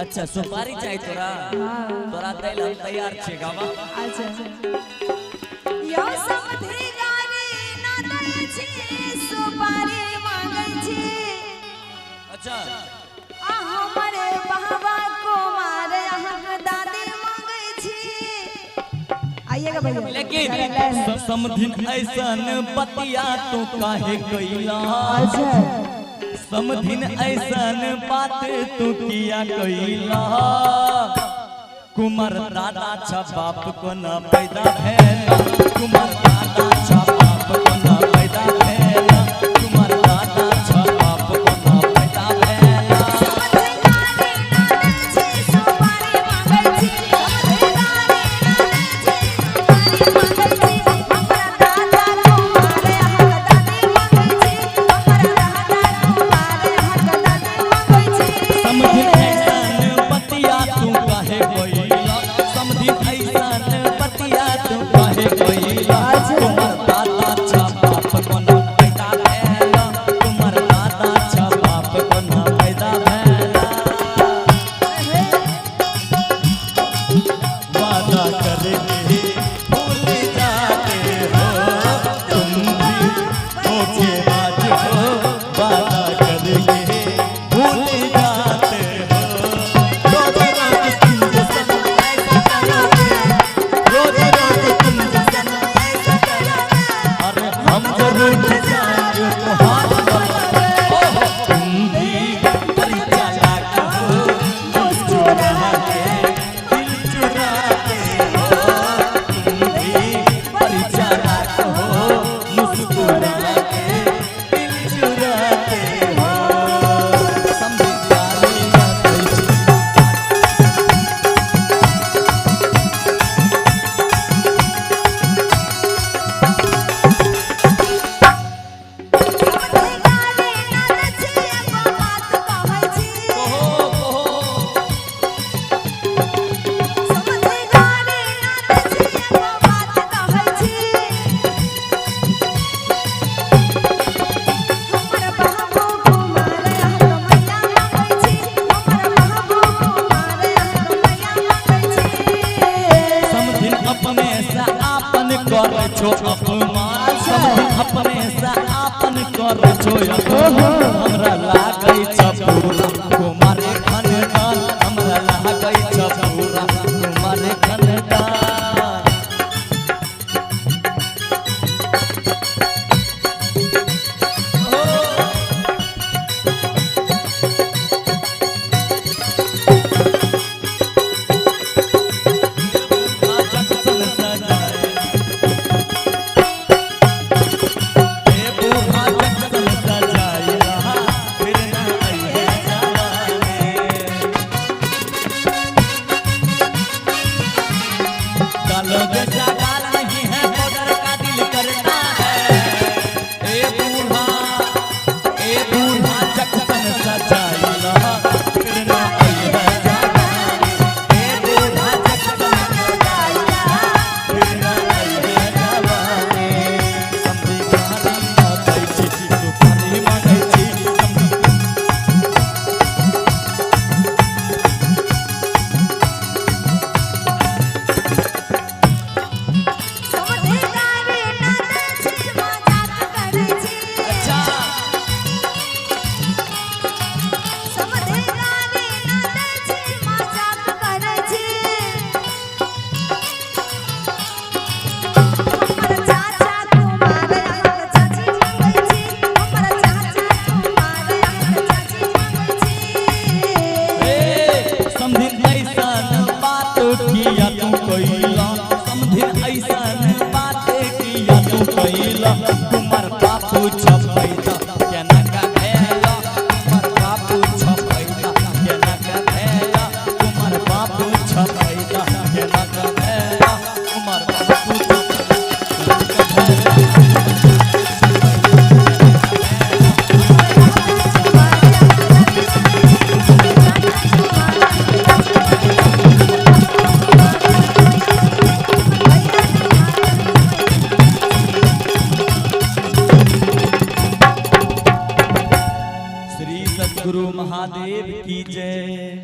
अच्छा सुपारी चाहिए तोरा तोरा दैल हम तैयार छे गावा अच्छा यो समधि गारी ना दै छी सुपारी मांगै छी अच्छा आ हमरे बाबा को मारे अहक दादी मांगै छी आइएगा भैया लेकिन समधिन ऐसन बतिया तू काहे कइला अच्छा समधिन ऐसन बात तू किया कइला कुमार दादा छ बाप को न पैदा भेला कुमार दादा छ बाप को न पैदा भेला कुमार दादा छ बाप को न पैदा भेला समधि गारी ना दै छी सुपारी मांगै छी समधि गारी ना दै छी सुपारी मांगै छी हमरा दादा को मारे अहक दादी मांगै छी हमरा दादा को मारे अहक दादी मांगै छी समधिन ऐसन बतिया तू काहे कइला समधिन ऐसन बतिया तू काहे कइला कुमार दादा छ बाप को न पैदा भेला कुमार दादा छ बाप को न पैदा भेला वादा करके भूल जाते हो तुम भी धोखेबाज हो वादा करके भूल जाते हो रोज रोज तुम जो सनम ऐसा करोगे रोज रोज तुम जो सनम ऐसा करोगे अरे हम जरूर जाएंगे तो हाथ बढ़ाओगे तुम भी बड़ी चालाक हो दिल चुराते हो तुम भी बड़ी चालाक हो मुस्कुरा के दिल चुराते हो समझी गाली ना दै छी समधि गारी ना दै छी एगो बात कहै छी कहो समधि गारी ना दै छी एगो बात कहै छी हमर बाबू को मारे अहक मैया मांगै छी हमर बाबू को मारे अहक मैया मांगै छी समधिन अपने से आपन कर छो अपमान समधिन अपने से आपन कर छो अपमान हमरा लागै छ पूरा कुमारे खनदान हमरा लागै छ पूरा कुमारे खनदान जक्सन सजाए ए बूढ़ा जक्सन सजाए रहा श्री सद्गुरु महादेव की जय।